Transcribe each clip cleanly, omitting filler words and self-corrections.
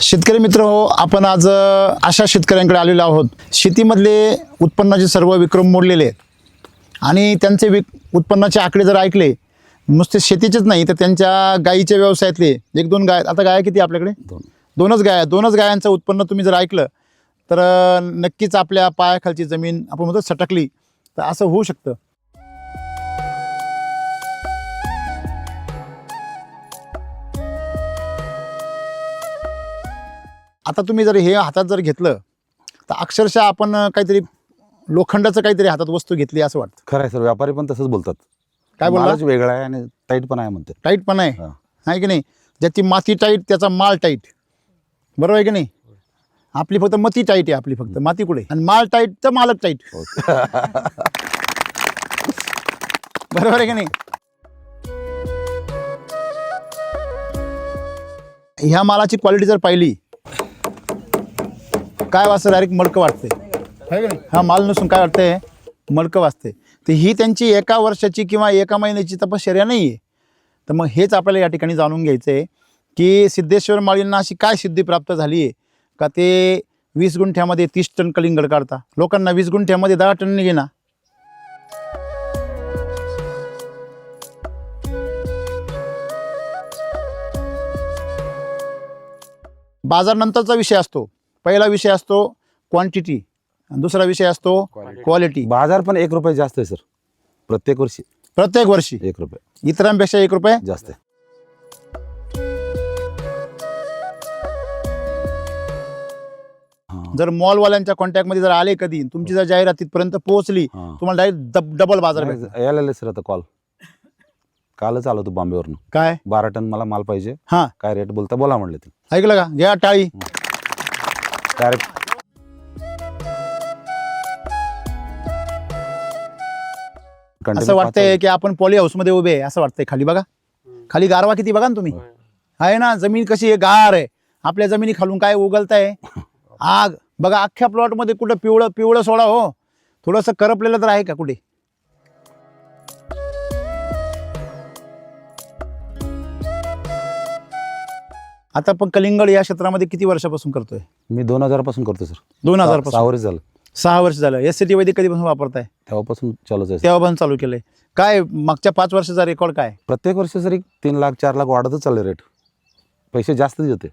शेतकरी मित्र हो, आपण आज अशा शेतकऱ्यांकडे आलेलो आहोत शेतीमधले उत्पन्नाचे सर्व विक्रम मोडलेले आहेत आणि त्यांचे उत्पन्नाचे आकडे जर ऐकले, नुसते शेतीचेच नाही तर त्यांच्या गायीच्या व्यवसायातले एक दोन गाय, आता गाया किती आपल्याकडे दोनच गायांचं उत्पन्न तुम्ही जर ऐकलं तर नक्कीच आपल्या पायाखालची जमीन आपण म्हणतो सटकली, तर असं होऊ शकतं. आता तुम्ही जर हे हातात जर घेतलं तर अक्षरशः आपण काहीतरी लोखंडाचं काहीतरी हातात वस्तू घेतली असं वाटतं. खरं आहे सर, व्यापारी पण तसंच बोलतात. काय बोलला? वेगळा आहे आणि टाईट पण आहे म्हणते. टाईट पण आहे की नाही? ज्याची माती टाईट त्याचा माल टाईट, बरोबर आहे की नाही? आपली फक्त मती टाईट आहे, आपली फक्त माती कुठे, आणि माल टाईट तर मालक टाईट. बरोबर आहे की नाही? ह्या मालाची क्वालिटी जर पाहिली, काय वाजतं, डायरेक्ट मडकं वाटते. हा माल नसून काय वाटतंय, मडकं वाजते. तर ही त्यांची एका वर्षाची किंवा एका महिन्याची तपश्चर्या नाही आहे. तर मग हेच आपल्याला या ठिकाणी जाणून घ्यायचं आहे की सिद्धेश्वर माळींना अशी काय सिद्धी प्राप्त झाली आहे का ते 20 गुंठ्यामध्ये 30 टन कलिंगड काढता. लोकांना 20 गुंठ्यामध्ये 10 टन निघे ना. बाजार नंतरचा विषय असतो. पहिला विषय असतो क्वांटिटी, दुसरा विषय असतो क्वालिटी. बाजार पण 1 रुपये जास्त आहे सर, प्रत्येक वर्षी 1 रुपये, इतरांपेक्षा 1 रुपये जास्त आहे. जर मॉलवाल्यांच्या कॉन्टॅक्टमध्ये जर आले, कधी तुमची जर जाहिरात तिथपर्यंत पोहोचली, तुम्हाला डायरेक्ट डबल बाजार भेटेल. यायला सर आता कालच आलो तू बॉम्बेवरून. काय 12 टन मला माल पाहिजे. हा, काय रेट बोलता बोला म्हणले ते. ऐकलं का? घ्या टाळी. असं वाटतंय की आपण पॉली हाऊस मध्ये उभे आहे असं वाटतंय. खाली बघा, खाली गारवा किती बघा ना तुम्ही. आहे ना, जमीन कशी आहे, गार आहे. आपल्या जमिनी खालून काय उगलताय, आग बघा. अख्ख्या प्लॉट मध्ये कुठं पिवळं पिवळं सोडा हो, थोडंसं करपलेलं तर आहे का कुठे? आता पण कलिंगड या क्षेत्रामध्ये किती वर्षापासून करतोय? मी 2000 पासून करतो सर. 2000 पासून. 6 वर्ष झालं. 6 वर्ष झालं. SCT वैदिक कधीपासून वापरताय? तेव्हापासून चालूच आहे. तेव्हापासून चालू केलंय. काय मागच्या 5 वर्षाचा रेकॉर्ड काय? प्रत्येक वर्षी सर 3 लाख 4 लाख वाढतच चालले रेट. पैसे जास्त देते.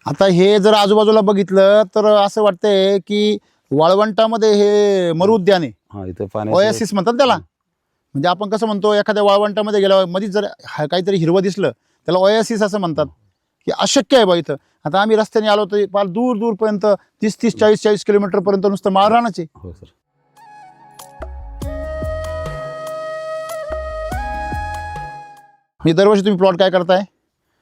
आता हे जर आजूबाजूला बघितलं तर असं वाटतंय की वाळवंटामध्ये हे मरू उद्यान आहे. हा, इथे ओएसिस म्हणतात त्याला. म्हणजे आपण कसं म्हणतो, एखाद्या वाळवंटामध्ये गेल्यावर मध्येच जर काहीतरी हिरवं दिसलं त्याला ओएसिस असं म्हणतात. की अशक्य आहे बा इथं. आता आम्ही रस्त्याने आलो तर फार दूर दूरपर्यंत 30-30, 40-40 किलोमीटरपर्यंत नुसतं माळरानच आहे. हो सर. मी दरवर्षी तुम्ही प्लॉट काय करताय?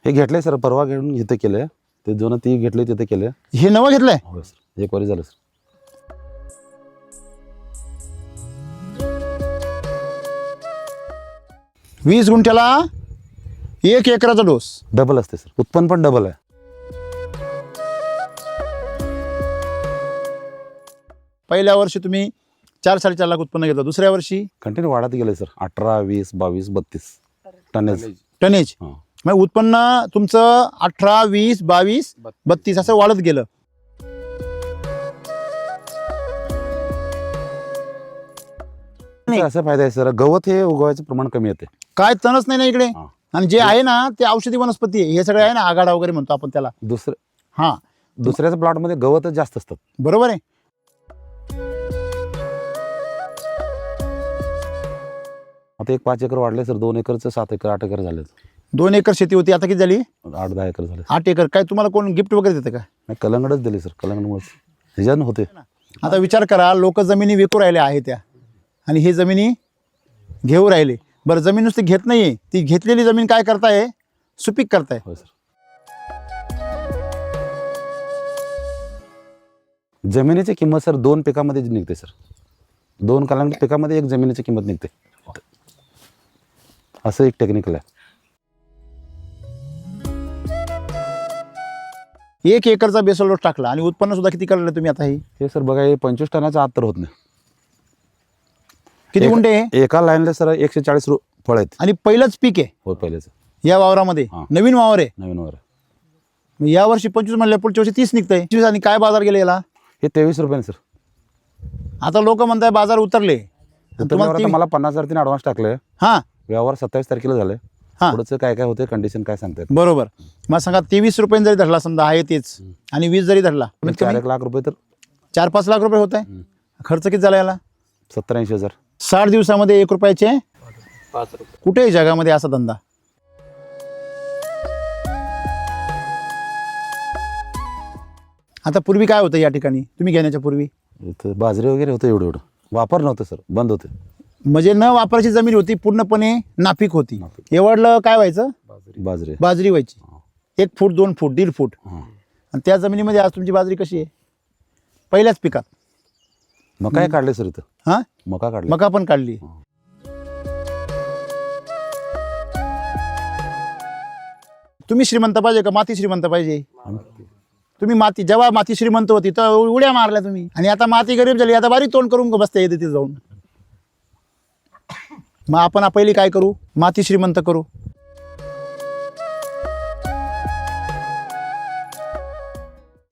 हे घेतलंय सर, परवा घेऊन इथे केलंय. ते दोन ती घेतले तिथे केले. हे नवं घेतलंय? हो सर, 1 वर्ष झालं सर. वीस गुंठ्याला 1 एकराचा डोस. डबल असते सर, उत्पन्न पण डबल आहे. पहिल्या वर्षी तुम्ही 4-4.5 लाख उत्पन्न घेतलं, दुसऱ्या वर्षी कंटिन्यू वाढत गेले सर. 18, 20, 22, 32 टनेज. मग उत्पन्न तुमचं 18, 20, 22, 32 असं वाढत गेलं. असं फायदा आहे सर, गवत हे उगवायचं प्रमाण कमी येते. काय तणच नाही ना इकडे. आणि जे आहे ना ते औषधी वनस्पती आहे. हे सगळे आहे ना, आगाडा वगैरे म्हणतो आपण त्याला. दुसऱ्याच्या प्लॉट मध्ये गवतच जास्त असतात. बरोबर आहे. आता 5 एकर वाढले सर. 2 एकरचं 7 एकर 8 एकर झाले. 2 एकर शेती होती, आता किती झाली? 8-10 एकर झाले. 8 एकर. काय तुम्हाला कोण गिफ्ट वगैरे देते का? नाही, कलंगडच दिली सर. कलंगडमुळे ह्याच्यानं होते. आता विचार करा, लोक जमिनी विकू राहिले आहे त्या, आणि हे जमिनी घेऊ राहिले. बरं, जमीन नुसती घेत नाहीये, ती घेतलेली जमीन काय करताय, सुपीक करताय. हो सर. जमिनीची किंमत सर 2 पिकामध्ये निघते सर. 2 कलंगड पिकामध्ये 1 जमिनीची किंमत निघते. असं एक टेक्निकल आहे. 1 एकरचा बेसल डोस टाकला आणि उत्पन्न सुद्धा किती काढलं तुम्ही आता? हे सर बघा, हे 25 टनाच्या आत तर होत नाही. किती गुंठे? एका लाईनला सर 140 फळ आहेत. आणि पहिलंच पीक आहे हो पहिलेच या वावरामध्ये, हां. नवीन वावर आहे. नवीन वर मग या वर्षी 25 म्हणलं, पुढच्या वर्षी 30 निघतंय. 25 आणि काय बाजार गेले याला? हे 23 रुपये सर. आता लोक म्हणताय बाजार उतरले. तुम्हाला आता मला 50,000 तिने ॲडव्हान्स टाकले. हां व्यवहार 27 तारखेला झाले. हां. पुढचं काय काय होते कंडिशन काय सांगतात. बरोबर. मग सांगा 23 रुपयांनी जरी धरला समजा आहे तेच, आणि 20 जरी धरला, 4-1 लाख रुपये तर 4-5 लाख रुपये होत आहे. खर्च किती झाला याला? 70-80 हजार. 60 दिवसामध्ये 1 रुपयाचे 5 रुपये. कुठेही जगामध्ये असा धंदा. आता पूर्वी काय होतं या ठिकाणी तुम्ही घेण्याच्या पूर्वी? इथं बाजरी वगैरे होतं एवढं एवढं. वापर नव्हतं सर, बंद होते. म्हणजे न वापराची जमीन होती, पूर्णपणे नापीक होती. एवढलं काय व्हायचं? बाजरी बाजरी व्हायची. 1 फूट 2 फूट 1.5 फूट. हां. आणि त्या जमिनीमध्ये आज तुमची बाजरी कशी आहे? पहिल्याच पिकात मका काढले सर इथं. हां, मका काढले. मका पण काढली. तुम्ही श्रीमंत पाहिजे का माती श्रीमंत पाहिजे? तुम्ही माती, जेव्हा माती श्रीमंत होती तर उड्या मारल्या तुम्ही, आणि आता माती गरीब झाली, आता बारीक तोंड करून बसते तिथे जाऊन. मग आपण पहिली काय करू? माती श्रीमंत करू.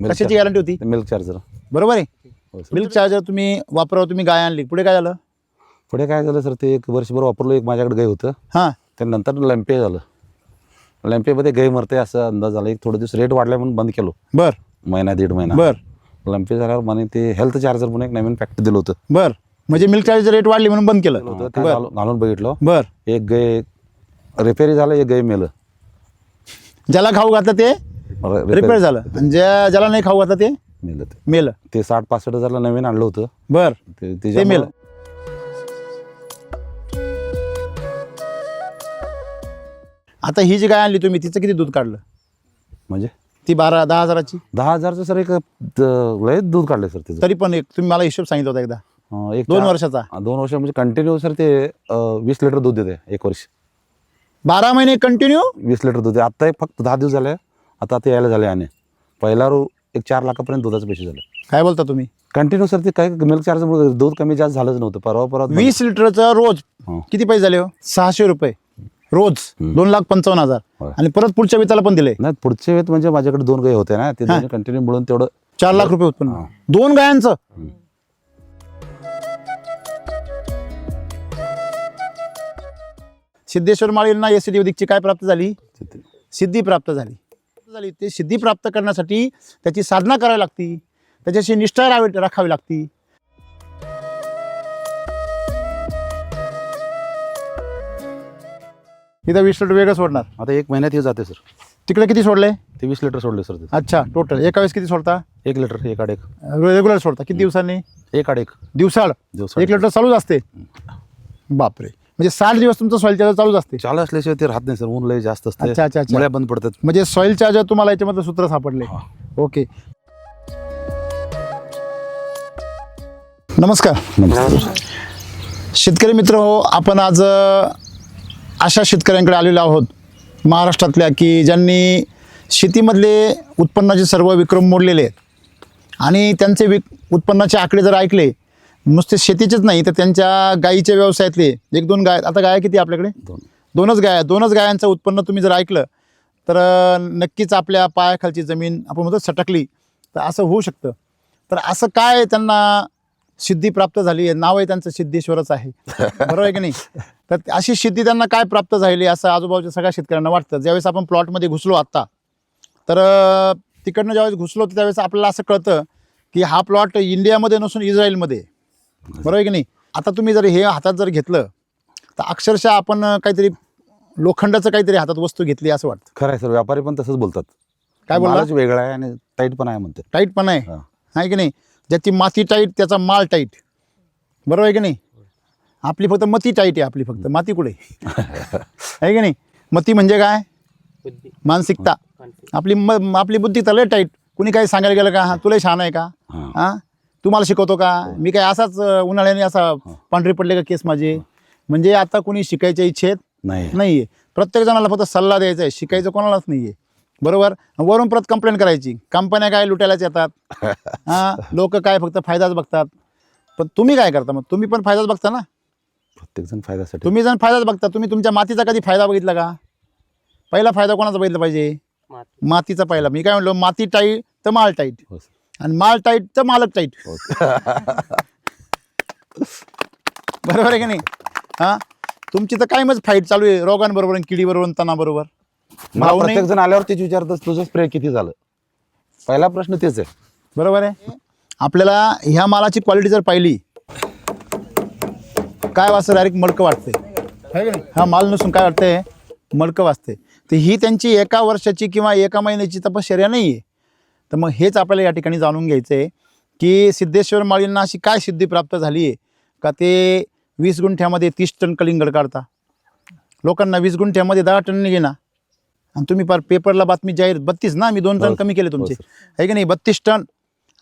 कशाची गॅरंटी होती? Milk charger. बरोबर आहे. हो सर. मिल्क चार्जर तुम्ही वापरावं, तुम्ही गाय आणली, पुढे काय झालं? पुढे काय झालं सर, ते 1 वर्षभर वापरलो. एक माझ्याकडे गाय होतं. हां, त्यानंतर लॅम्पे झालं. लॅम्पेमध्ये गाय मरते असं अंदाज झाला. एक थोडे दिवस रेट वाढला म्हणून बंद केलो. बर 1-1.5 महिना. बर लॅम्पे झाल्यावर म्हणे ते हेल्थ चार्जर म्हणून एक नवीन पॅकेट दिलं होतं. बर. म्हणजे मिल्क चार्जर रेट वाढली म्हणून बंद केलं. ते घालून बघितलं. बर. एक गाय रिपेअरी झालं, एक गाय मेलं. ज्याला खाऊ घातलं ते रिपेअर झालं, आणि ज्याला नाही खाऊ घातलं ते मेलं. मेलं. ते 60-65 हजारला नवीन आणलं होतं. बर. ते ते मेलं. आता ही जी गाय आणली तुम्ही, तिचं किती दूध काढलं? म्हणजे ती 12-10 हजाराची. 10,000चं सर एक लय दूध काढलं सर त्याचं. तरी पण एक तुम्ही मला हिशोब सांगितलं होता एकदा, एक 2 वर्षाचा. 2 वर्ष म्हणजे कंटिन्यू सर ते 20 लिटर दूध देते 1 वर्ष. 12 महिने कंटिन्यू 20 लिटर दूध. आता एक फक्त 10 दिवस झाले. आता ते यायला झाले. आणि पहिला एक 4 लाखापर्यंत दुधाचे पैसे झाले. काय बोलता तुम्ही? कंटिन्यू सर ते काय मिल्क चार्जर दूध कमी जास्त झालंच नव्हतं. परवा 20 लिटरचं रोज हां. किती पैसे झाले हो? 600 रुपये रोज. 2,55,000. होय. आणि परत पुढच्या वेताला पण दिले. नाही पुढचे वेळेत म्हणजे माझ्याकडे 2 गाय होते ना, ते दोन्ही कंटिन्यू मिळून तेवढं 4 लाख रुपये उत्पन्न. हां. 2 गायांचं. सिद्धेश्वर माळींना एसीडी वैदिकची काय प्राप्त झाली? सिद्धी प्राप्त झाली. ते सिद्धी प्राप्त करण्यासाठी त्याची साधना करावी लागती, त्याच्याशी निष्ठा राखावी लागती. इथं 20 लिटर वेगळं सोडणार. आता 1 महिन्यात हे जाते सर. तिकडे किती सोडले? ते 20 लिटर सोडले सर. अच्छा, टोटल एका वेळेस किती सोडता? 1 लिटर 1 रेग्युलर सोडता किती दिवसांनी? 1 दिवसाळ. 1 लिटर चालूच असते. बापरे, म्हणजे 60 दिवस तुमचं सॉईल चार्जर चालूच असते. चालू असल्याशिवाय ते राहत नाही सर. ऊन लय जास्त असते. अच्छा अच्छा अच्छा. मुळ्या बंद पडतात. म्हणजे सॉईल चार्जर तुम्हाला याच्यामध्ये सूत्र सापडले. ओके. नमस्कार शेतकरी मित्र हो. आपण आज अशा शेतकऱ्यांकडे आलेलो आहोत महाराष्ट्रातल्या की ज्यांनी शेतीमधले उत्पन्नाचे सर्व विक्रम मोडलेले आहेत, आणि त्यांचे उत्पन्नाचे आकडे जर ऐकले, नुसते शेतीचेच नाही तर त्यांच्या गायीच्या व्यवसायातले 1-2 गाय. आता गाया किती आपल्याकडे? 2च गाया. 2च गायांचं उत्पन्न तुम्ही जर ऐकलं तर नक्कीच आपल्या पायाखालची जमीन आपण म्हणतो सटकली, तर असं होऊ शकतं. तर असं काय त्यांना सिद्धी प्राप्त झाली आहे? नाव आहे त्यांचं सिद्धेश्वरच आहे. बरोबर आहे की नाही? तर अशी सिद्धी त्यांना काय प्राप्त झाली असं आजूबाजूच्या सगळ्या शेतकऱ्यांना वाटतं. ज्यावेळेस आपण प्लॉटमध्ये घुसलो आत्ता, तर तिकडनं ज्यावेळेस घुसलो तर त्यावेळेस आपल्याला असं कळतं की हा प्लॉट इंडियामध्ये नसून इस्रायलमध्ये आहे. बरोबर आहे की नाही? आता तुम्ही जर हे हातात जर घेतलं तर अक्षरशः आपण काहीतरी लोखंडाचं काहीतरी हातात वस्तू घेतली असं वाटतं. खरं आहे सर. व्यापारी पण तसंच बोलतात. काय बोलला? वेगळा आहे आणि टाईट पण आहे म्हणते. टाईट पण आहे, हां. आहे की नाही? ज्याची माती टाईट त्याचा माल टाईट. बरोबर आहे की नाही? आपली फक्त मती टाईट आहे. आपली फक्त माती कुठे आहे की नाही? मती म्हणजे काय? मानसिकता. आपली बुद्धी तर लय टाईट. कुणी काही सांगायला गेलं का, हां तुला छान आहे का, हां तू मला शिकवतो का, मी काय असाच उन्हाळ्याने असा पांढरे पडले का केस माझे. म्हणजे आता कुणी शिकायच्या इच्छेत नाही आहे. प्रत्येक जणाला फक्त सल्ला द्यायचा आहे, शिकायचं कोणालाच नाही आहे. बरोबर. वरून परत कंप्लेंट करायची, कंपन्या काय लुटायलाच येतात, हां लोक काय फक्त फायदाच बघतात. पण तुम्ही काय करता? मग तुम्ही पण फायदाच बघता ना. प्रत्येकजण फायद्यासाठी. तुम्ही जण फायदाच बघता. तुम्ही तुमच्या मातीचा कधी फायदा बघितला का? पहिला फायदा कोणाचा बघितला पाहिजे? मातीचा पहिला. मी काय म्हणलो, माती टाईट तर माल टाईट, हो सर. आणि माल टाईट तर मालक टाईट. हो. बरोबर आहे की नाही? हां, तुमची तर काय मग फाईट चालू आहे रोगांबरोबर आणि किडीबरोबर आणि तणाबरोबर. मला प्रत्येक जण आल्यावर तेच विचारतात, तुझं स्प्रे किती झालं. पहिला प्रश्न तेच आहे. बरोबर आहे. आपल्याला ह्या मालाची क्वालिटी जर पाहिली, काय वाजतं, डायरेक्ट मडकं वाटते. हा माल नसून काय वाटतंय, मडकं वाजते. तर ही त्यांची एका वर्षाची किंवा एका महिन्याची तपश्चर्या नाही आहे. तर मग हेच आपल्याला या ठिकाणी जाणून घ्यायचं आहे की सिद्धेश्वर माळींना अशी काय सिद्धी प्राप्त झाली आहे का ते 20 गुंठ्यामध्ये 30 टन कलिंगड काढता. लोकांना 20 गुंठ्यामध्ये 10 टन निघे ना. आणि तुम्ही पार पेपरला बातमी जाहीर 32 ना, मी 2 टन कमी केले तुमचे, आहे की नाही? 32 टन.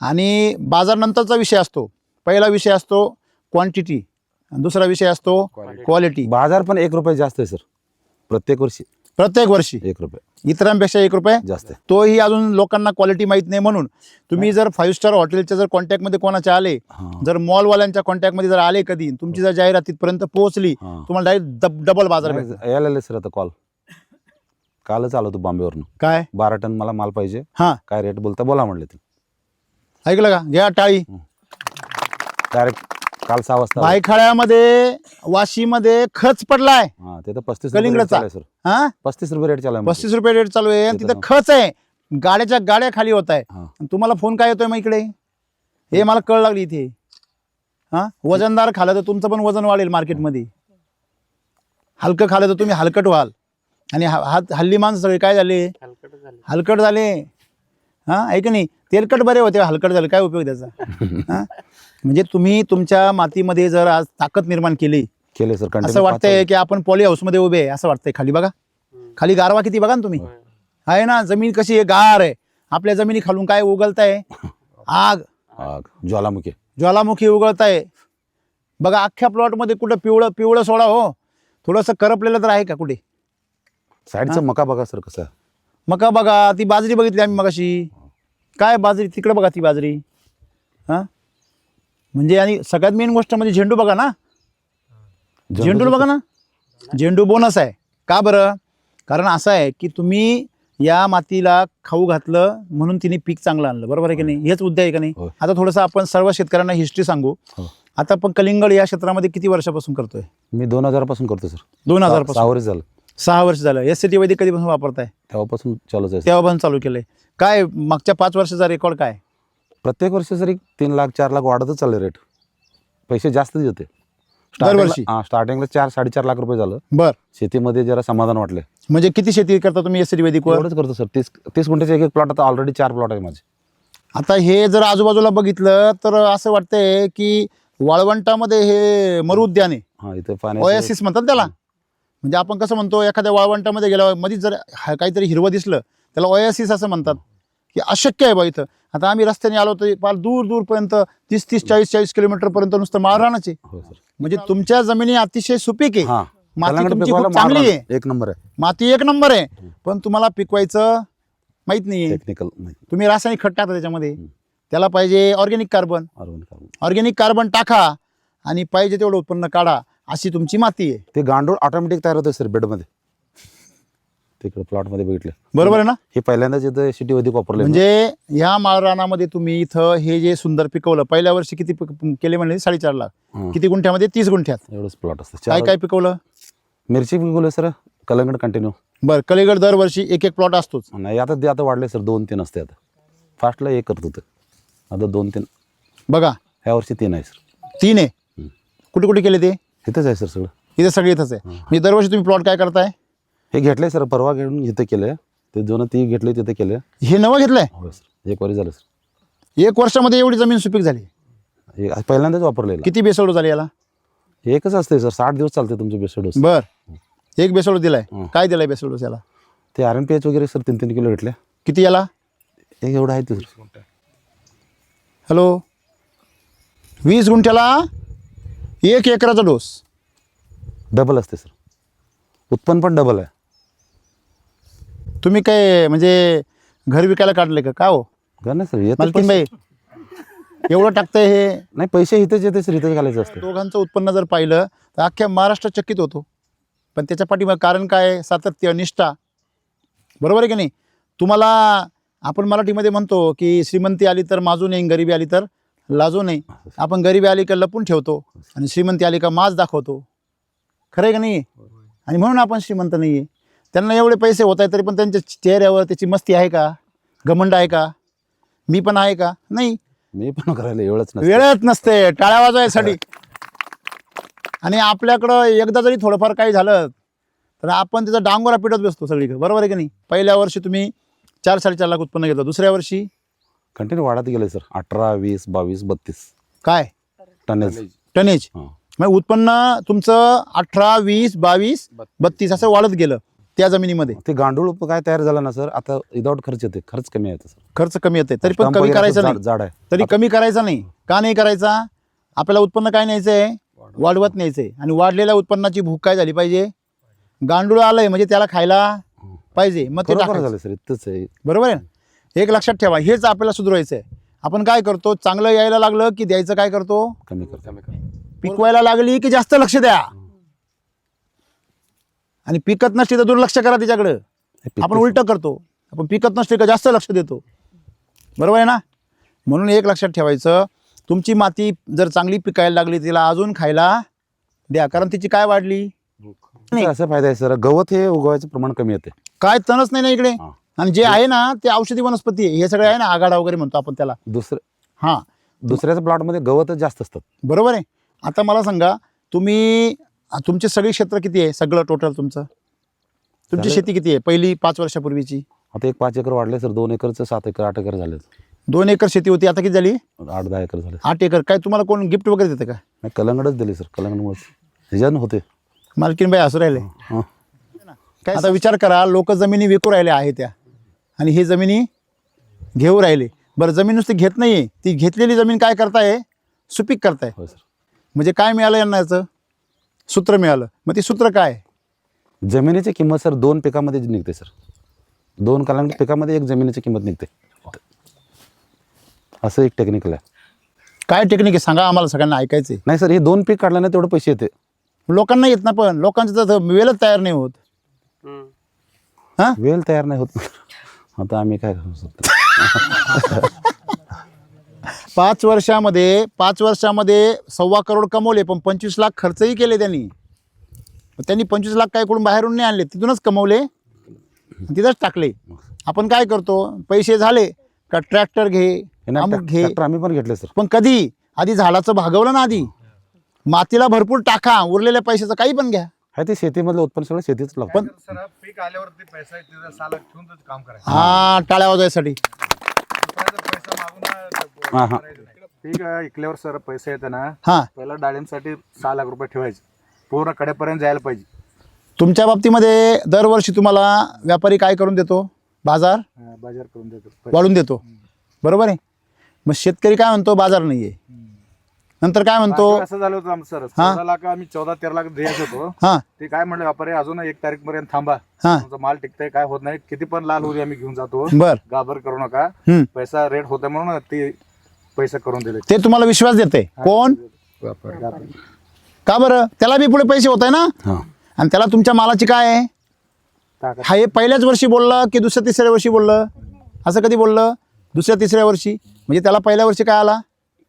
आणि बाजारनंतरचा विषय असतो. पहिला विषय असतो क्वांटिटी, दुसरा विषय असतो क्वालिटी. बाजार पण 1 रुपये जास्त आहे सर, प्रत्येक वर्षी प्रत्येक वर्षी 1 रुपये इतरांपेक्षा 1 रुपये जास्त आहे. तोही अजून लोकांना क्वालिटी माहीत नाही. म्हणून तुम्ही जर 5 स्टार हॉटेलच्या जर कॉन्टॅक्टमध्ये कोणाचे आले, जर मॉलवाल्यांच्या कॉन्टॅक्टमध्ये जर आले कधी, तुमची जर जाहिरात तिथपर्यंत पोहोचली, तुम्हाला डायरेक्ट डबल बाजार भेटतो. यायला सर आता कॉल कालच आलो होतो बॉम्बेवरून. काय 12 टन मला माल पाहिजे. हां, काय रेट बोलता बोला म्हणले ते. ऐकलं का? घ्या टाळी. डायरेक्ट काल 6 वाजता. भायखळ्यामध्ये वाशीमध्ये खच पडलाय हा, ते तर 35 कलिंगडचा. सर. हा, 35 रुपये रेट चालू आहे. 35 रुपये रेट चालू आहे आणि तिथं खच आहे. गाड्याच्या गाड्या खाली होत आहे. आणि तुम्हाला फोन काय येतोय मग इकडे? हे मला कळ लागली इथे. हां, वजनदार खालं तर तुमचं पण वजन वाढेल मार्केटमध्ये. हलकं खालं तर तुम्ही हलकट व्हाल. आणि हल्ली माणसं सगळे काय झाले, हलकट झाले. हां, आहे की नाही? तेलकट बरे होते, हलकट झाले, काय उपयोग त्याचा? हां, म्हणजे तुम्ही तुमच्या मातीमध्ये जर आज ताकद निर्माण केली, सर. असं वाटतंय की आपण पॉली हाऊसमध्ये उभे आहे असं वाटतंय. खाली बघा, खाली गारवा किती बघा ना तुम्ही, आहे ना? जमीन कशी आहे, गार आहे. आपल्या जमिनी खालून काय उगलताय? आग, ज्वालामुखी उगळताय. बघा अख्ख्या प्लॉटमध्ये कुठं पिवळं पिवळं सोडा हो, थोडंसं करपलेलं तर आहे का कुठे? साईडचं मका बघा सर कसं. मका बघा, ती बाजरी बघितली आम्ही मगाशी. काय बाजरी, तिकडं बघा ती बाजरी. हां, म्हणजे आणि सगळ्यात मेन गोष्ट म्हणजे झेंडू बघा ना. झेंडू बघा ना, झेंडू बोनस आहे. का बरं? कारण असं आहे की तुम्ही या मातीला खाऊ घातलं म्हणून तिने पीक चांगलं आणलं. बरोबर आहे की नाही? हेच उद्या आहे का नाही? आता थोडंसं आपण सर्व शेतकऱ्यांना हिस्ट्री सांगू. आता आपण कलिंगड या क्षेत्रामध्ये किती वर्षापासून करतोय? मी 2000 पासून करतो सर. 2000 पासून. 6 वर्ष झालं. 6 वर्ष झालं. SCT वैदिक कधीपासून वापरताय? तेव्हापासून चालूच आहे. तेव्हापासून चालू केलंय. काय मागच्या 5 वर्षाचा रेकॉर्ड काय? प्रत्येक वर्षी सर 3 लाख 4 लाख वाढतच चालले रेट. पैसे जास्तच येते दरवर्षी. स्टार्टिंगला 4-4.5 लाख रुपये झालं. बर, शेतीमध्ये जरा समाधान वाटले. म्हणजे किती शेती करता तुम्ही SCT वैदिकवर? एवढंच करतो सर. 30 गुंठ्याचे एक प्लॉट, आता ऑलरेडी 4 प्लॉट आहे माझे. आता हे जर आजूबाजूला बघितलं तर असं वाटतंय की वाळवंटामध्ये हे मरू उद्यान आहे. हा, इथे पाणी ओएसिस म्हणतात त्याला. म्हणजे आपण कसं म्हणतो, एखाद्या वाळवंटामध्ये गेल्यावर मध्येच जर काहीतरी हिरवं दिसलं त्याला ओएसिस असं म्हणतात. की अशक्य आहे बा इथं. आता आम्ही रस्त्याने आलो तर फार दूर दूरपर्यंत 30-30, 40-40 किलोमीटरपर्यंत नुसतं माळ रानाचे. हो सर. म्हणजे तुमच्या जमिनी अतिशय सुपीक आहे. हा, माती तुमची खूप चांगली आहे. 1 नंबर आहे. माती 1 नंबर आहे. पण तुम्हाला पिकवायचं माहित नाहीये. टेक्निकल नाही. तुम्ही रासायनिक खत टाकता त्याच्यामध्ये. त्याला पाहिजे ऑर्गॅनिक कार्बन. ऑर्गॅनिक कार्बन टाका आणि पाहिजे तेवढं उत्पन्न काढा. अशी तुमची माती आहे. ते गांडूळ ऑटोमॅटिक तयार होतं सर बेडमध्ये. तिकडे प्लॉटमध्ये बघितलं. बरोबर आहे ना? हे पहिल्यांदाच इथं SCT वैदिक वापरले. म्हणजे ह्या माळरानामध्ये तुम्ही इथं हे जे सुंदर पिकवलं, पहिल्या वर्षी किती केले म्हणजे 4.5 लाख. किती गुंठ्यामध्ये? 30 गुंठ्यात. एवढंच प्लॉट असतं. काय काय पिकवलं? मिरची पिकवलं सर. कलंगड कंटिन्यू. बरं, कलिंगड दरवर्षी एक प्लॉट असतोच. नाही, आता वाढले सर. 2-3 असते. आता फास्टला 1 करत होतं, आता 2-3. बघा, ह्या वर्षी 3 आहे सर. 3 आहे. कुठे कुठे केले ते? इथंच आहे सर सगळं. इथे सगळे इथंच आहे. म्हणजे दरवर्षी तुम्ही प्लॉट काय करताय? हे घेतलंय सर, परवा घेऊन इथं केलंय. ते जुनं ती घेतले तिथे केलं. हे नवं घेतलंय? हो सर. 1 वर्ष झालं सर. 1 वर्षामध्ये एवढी जमीन सुपीक झाली? हे पहिल्यांदाच वापरलेलं. किती बेसल डोस झाली याला? एकच असते सर. 60 दिवस चालते तुमचे बेसल डोस. बर, 1 बेसल डोस दिलाय. काय दिलाय बेसल डोस याला? ते RNPH वगैरे सर 3-3 किलो घेतले. किती याला? एक एवढं आहे ते सर. हॅलो, 20 गुंठ्याला 1 एकराचा डोस. डबल असते सर. उत्पन्न पण डबल आहे. तुम्ही काय म्हणजे घर विकायला काढले का? काय हो घर नाही सर, येतं मालकीनबाई? एवढं टाकतंय हे. नाही, पैसे इथेच येते सर, इथेच घालायचं असतं. दोघांचं उत्पन्न जर पाहिलं तर अख्ख्या महाराष्ट्र चकित होतो. पण त्याच्या पाठीमागे कारण काय आहे? सातत्य, निष्ठा. बरोबर आहे की नाही? तुम्हाला आपण मराठीमध्ये म्हणतो की श्रीमंती आली तर माजू नये, गरिबी आली तर लाजू नये. आपण गरिबी आली का लपून ठेवतो आणि श्रीमंती आली का माज दाखवतो. खरं आहे का नाही? आणि म्हणून आपण श्रीमंत नाही आहे. त्यांना एवढे पैसे होत आहेत तरी पण त्यांच्या चेहऱ्यावर त्याची मस्ती आहे का? घमंड आहे का? मी पण आहे का? नाही. मी पण करायला एवढंच नसतं. वेळच नसते टाळ्या वाजवायसाठी. आणि आपल्याकडं एकदा जरी थोडंफार काही झालं तर आपण त्याचा डांगोरा पिटत बसतो सगळीकडे. बरोबर आहे की नाही? पहिल्या वर्षी तुम्ही 4-4.5 लाख उत्पन्न घेतलं, दुसऱ्या वर्षी कंटिन्यू वाढत गेले सर. 18, 20, 22, 32 काय टनेज. टनेज. हां. मग उत्पन्न तुमचं 18, 20, 22, 32 असं वाढत गेलं त्या जमिनीमध्ये. ते गांडूळ काय तयार झालं ना सर, आता विदाऊट खर्च येते. खर्च कमी आहे सर. खर्च कमी येते तरी पण स्टंप कमी वगैरे करायचं असं नाही. जाड आहे. तरी कमी करायचा नाही. का नाही करायचा? आपल्याला उत्पन्न काय न्यायचं आहे? वाढवत न्यायचं आहे. आणि वाढलेल्या उत्पन्नाची भूक काय झाली पाहिजे? गांडूळ आलंय म्हणजे त्याला खायला पाहिजे, मग ते बरोबर टाकायचं. झालं सर, इथंच आहे. बरोबर आहे ना? एक लक्षात ठेवा, हेच आपल्याला सुधारायचं आहे. आपण काय करतो? चांगलं यायला लागलं की द्यायचं काय करतो? कमी करतो. पिकवायला लागली की जास्त लक्ष द्या. आणि पिकत नसली तर दुर्लक्ष करा तिच्याकडं. आपण उलटं करतो. आपण पिकत नसली का जास्त लक्ष देतो. बरोबर आहे ना? म्हणून एक लक्षात ठेवायचं, तुमची माती जर चांगली पिकायला लागली तिला अजून खायला द्या, कारण तिची काय वाढली? नाही. असं फायदा आहे सर, गवत हे उगवायचं प्रमाण कमी येते. काय तणच नाही ना इकडे. हां. आणि जे आहे ना ते औषधी वनस्पती आहे. हे सगळे आहे ना, आघाडा वगैरे म्हणतो आपण त्याला. हां, दुसऱ्याच्या प्लॉटमध्ये गवतच जास्त असतात. बरोबर आहे. आता मला सांगा, तुमचे सगळी क्षेत्र किती आहे? सगळं टोटल तुमचं तुमची शेती किती आहे पहिली 5 वर्षापूर्वीची? आता एक 5 एकर वाढले सर. 2 एकरचं 7 एकर 8 एकर झाले. 2 एकर शेती होती, आता किती झाली? 8-10 एकर झाले. 8 एकर. काय तुम्हाला कोण गिफ्ट वगैरे देतं का? नाही, कलंगडच दिली सर. कलंगडमुळे ह्याच्यानं होते. मालकीनबाई हसू राहिले. हां. काय आता विचार करा, लोक जमिनी विकू राहिले आहे त्या, आणि ही जमिनी घेऊ राहिले. बरं, जमीन नुसती घेत नाही, ती घेतलेली जमीन काय करताय? सुपीक करताय. होय सर. म्हणजे काय मिळालं यांना? याचं सूत्र मिळालं. मग ते सूत्र काय? जमिनीची किंमत सर 2 पिकामध्ये निघते सर. 2 कलंगड पिकामध्ये एक जमिनीची किंमत निघते. असं एक टेक्निकल आहे. काय टेक्निक आहे सांगा आम्हाला, सगळ्यांना ऐकायचं आहे. नाही सर, हे 2 पीक काढल्याने तेवढे पैसे येते. लोकांना येत ना, पण लोकांचं तर वेळच तयार नाही होत. हां, वेळ तयार नाही होत. आता आम्ही काय करू शकतो? 5 वर्षामध्ये 1.25 करोड कमवले, पण 25 लाख खर्चही केले त्यांनी. त्यांनी 25 लाख काय कडून बाहेरून नाही आणले, तिथूनच कमवले, तिथंच टाकले. आपण काय करतो? पैसे झाले का ट्रॅक्टर घे, अमुक घे. ट्रॅक्टर आम्ही पण घेतले सर. पण कधी? आधी झाडाचं भागवलं ना, आधी मातीला भरपूर टाका, उरलेल्या पैशाचं काही पण घ्या. आहे ते शेतीमधलं उत्पन्न सगळं शेतीच लागतं. पण सर पीक आल्यावर ते पैसा तिथं साला ठेवून काम करायचं. हा, टाळ्या वाजवायसाठी. पैसा मागून हां हां. पीक ऐकल्यावर सर पैसा येते ना, हां, पहिला डाळिंबसाठी 6 लाख रुपये ठेवायचे, पूर्ण कडेपर्यंत जायला पाहिजे. तुमच्या बाबतीमध्ये दरवर्षी तुम्हाला व्यापारी काय करून देतो? बाजार बाजार करून देतो. वाढून देतो. बरोबर आहे. मग शेतकरी काय म्हणतो? बाजार नाही आहे. नंतर काय म्हणतो? असं झालं होतं सर, 14 लाख आम्ही 14-13 लाख द्यायचं होतो. हां ते काय म्हणले व्यापारी, अजून 1 तारीखपर्यंत थांबा, हां, तुमचा माल टिकतंय, काय होत नाही, किती पण लाल होऊ आम्ही घेऊन जातो, बर, गाबर करू नका, पैसा रेट होता म्हणून ते पैसे करून दिले. ते तुम्हाला विश्वास देते कोण? व्यापारी. का बरं? त्याला बी पुढे पैसे होत आहे ना, हां. आणि त्याला तुमच्या मालाची काय आहे? ताकद. हा, हे पहिल्याच वर्षी बोललं की दुसऱ्या-तिसऱ्या वर्षी बोललं? असं कधी बोललं? दुसऱ्या-तिसऱ्या वर्षी. म्हणजे त्याला पहिल्या वर्षी काय आला?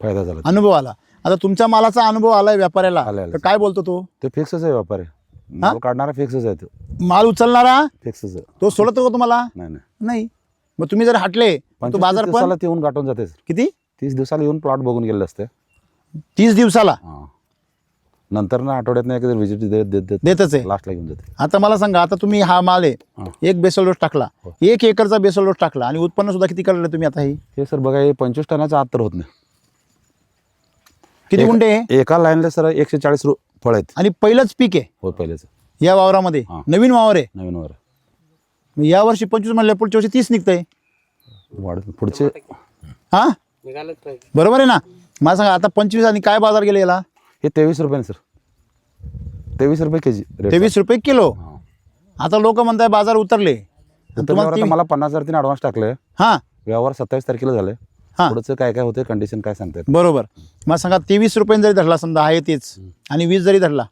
फायदा झाला. अनुभव आला. आता तुमच्या मालाचा अनुभव आलाय व्यापाऱ्याला, आलाय. तर काय बोलतो तो? ते फिक्सच आहे व्यापारी. माल काढणारा फिक्सच आहे. तो माल उचलणारा फिक्सच आहे. तो सोडतो का तुम्हाला? नाही नाही. नाही. मग तुम्ही जर हटले तो 25 बाजार पण दिवसाला ते येऊन गाठून जाते सर. किती? 30 दिवसाला येऊन प्लॉट बघून गेले असते. 30 दिवसाला हां. नंतर ना आठवड्यात एकदा व्हिजिट देत देतच आहे. लास्टला घेऊन जाते. आता मला सांगा, आता तुम्ही हा माल आहे, हां. एक बेसल डोस टाकला, 1 एकरचा बेसल डोस टाकला, आणि उत्पन्न सुद्धा किती काढलं तुम्ही आता? हे सर बघा, हे 25 टनाचा आत तर होत नाही. किती गुंठे आहे? एका लाईनला सर 140 फळ आहेत. आणि पहिलंच पीक आहे हो, पहिलेच या वावरामध्ये. हां. नवीन वावर आहे. नवीन वर मग या वर्षी 25 म्हणलं, पुढच्या वर्षी 30 निघतंय. वाढत पुढचे. हा, बरोबर आहे ना? मला सांगा, आता 25 आणि काय बाजार गेले याला? हे 23 रुपये सर. 23 रुपये केजी. 23 रुपये किलो. हां. आता लोक म्हणताय बाजार उतरले. तर मला 50,000 ॲडव्हान्स टाकले. हां व्यवहार 27 तारखेला झाले. हां. पुढचं काय काय होतं कंडिशन काय सांगतात. बरोबर. मग सांगा 23 रुपयांनी जरी धरला समजा आहे तेच आणि 20 जरी धरला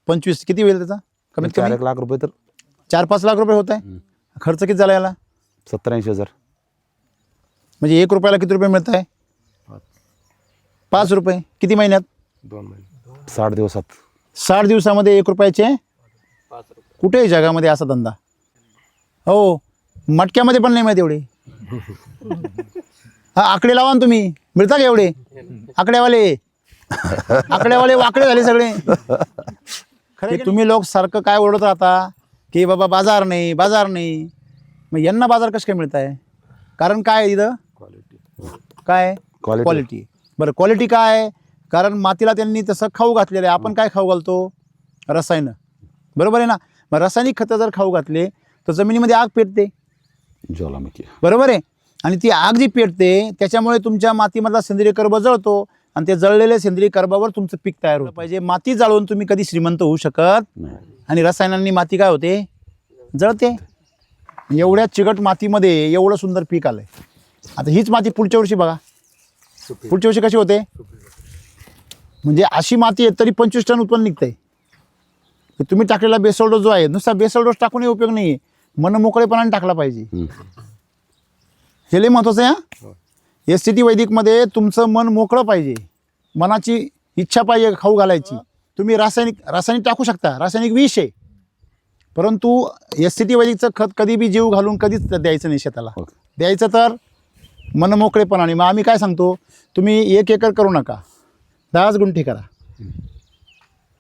25 किती होईल त्याचा कमीत कमी 4-1 लाख रुपये तर 4-5 लाख रुपये होत आहे. खर्च किती झाला याला 70-80 हजार. म्हणजे 1 रुपयाला किती रुपये मिळत आहे 5 रुपये. किती महिन्यात 2 महिने 60 दिवसात. 60 दिवसामध्ये 1 रुपयाचे कुठेही जगामध्ये असा धंदा हो मटक्यामध्ये पण नाही माहिती एवढे. हा आकडे लावा ना तुम्ही मिळता का एवढे आकड्यावाले वाकडे झाले सगळे. खरं तुम्ही लोक सारखं काय ओरडत राहता की बाबा बाजार नाही मग यांना बाजार कसं काय मिळत आहे कारण काय आहे इथं काय Quality. क्वालिटी. बरं क्वालिटी काय आहे कारण मातीला त्यांनी तसं खाऊ घातलेलं आहे. आपण काय खाऊ घालतो रसायनं बरोबर आहे ना. मग रासायनिक खतं जर खाऊ घातले तर जमिनीमध्ये आग पेटते ज्वालामुखी. बरोबर आहे. आणि ती आग जी पेटते त्याच्यामुळे तुमच्या मातीमधला सेंद्रिय कर्ब जळतो आणि ते जळलेल्या सेंद्रिय कर्बावर तुमचं पीक तयार होतं पाहिजे. माती जाळून तुम्ही कधी श्रीमंत होऊ शकत नाही. आणि रसायनांनी माती काय होते जळते. एवढ्या चिकट मातीमध्ये एवढं सुंदर पीक आलंय. आता हीच माती पुढच्या वर्षी बघा पुढच्या वर्षी कशी होते म्हणजे अशी माती आहे तरी 25 टन उत्पन्न निघतंय. तुम्ही टाकलेला बेसोल डोस जो आहे नुसता बेसोल डोस टाकूनही उपयोग नाही आहे मन मोकळेपणाने टाकला पाहिजे. हे लय महत्त्वाचं आहे. SCT वैदिकमध्ये तुमचं मन मोकळं पाहिजे मनाची इच्छा पाहिजे खाऊ घालायची. तुम्ही रासायनिक टाकू शकता रासायनिक विष आहे परंतु SCT वैदिकचं खत कधी बी जीव घालून कधीच द्यायचं नाही शेताला. द्यायचं तर मन मोकळेपणाने. मग आम्ही काय सांगतो तुम्ही 1 एकर करू नका 10 गुंठे करा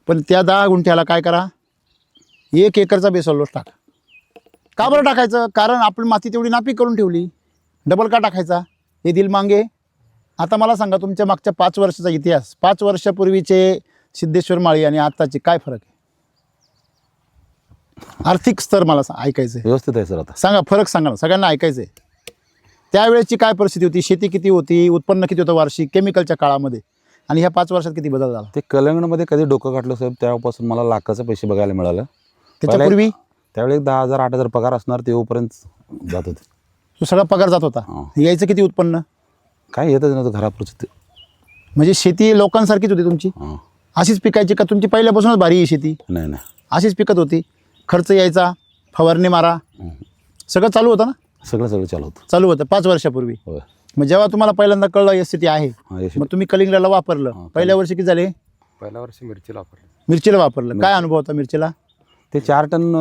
पण त्या 10 गुंठ्याला काय करा 1 एकरचा बेसोल डोस टाका. का बरं टाकायचं कारण आपण माती तेवढी नापीक करून ठेवली डबल का टाकायचा हे दिल मांगे. आता मला सांगा तुमच्या मागच्या 5 वर्षाचा इतिहास 5 वर्षापूर्वीचे सिद्धेश्वर माळी आणि आत्ताचे काय फरक आहे आर्थिक स्तर मला ऐकायचं आहे. व्यवस्थित आहे सर. आता सांगा फरक सांगा ना सगळ्यांना ऐकायचं आहे. त्यावेळेची काय परिस्थिती होती शेती किती होती उत्पन्न किती होतं वार्षिक केमिकलच्या काळामध्ये आणि ह्या 5 वर्षात किती बदल झाला. ते कलंगडमध्ये कधी डोकं काढलं साहेब तेव्हापासून मला लाखाचे पैसे बघायला मिळालं. त्याच्यापूर्वी त्यावेळी 10,000-8,000 पगार असणार तेव्हापर्यंत जात होते. तो सगळा पगार जात होता. यायचं किती उत्पन्न काय येतच नव्हतं घरापुरचं. म्हणजे शेती लोकांसारखीच होती तुमची अशीच पिकायची का तुमची पहिल्यापासूनच भारी आहे शेती नाही अशीच पिकत होती. खर्च यायचा फवारणी मारा सगळं चालू होतं ना. सगळं चालू होतं 5 वर्षापूर्वी. होय. मग जेव्हा तुम्हाला पहिल्यांदा कळलं SCT आहे SCT. मग तुम्ही कलिंगडाला वापरलं पहिल्या वर्षी किती झाले पहिल्या वर्षी मिरचीला वापरली मिरचीला वापरलं काय अनुभव होता मिरचीला ते 4 टन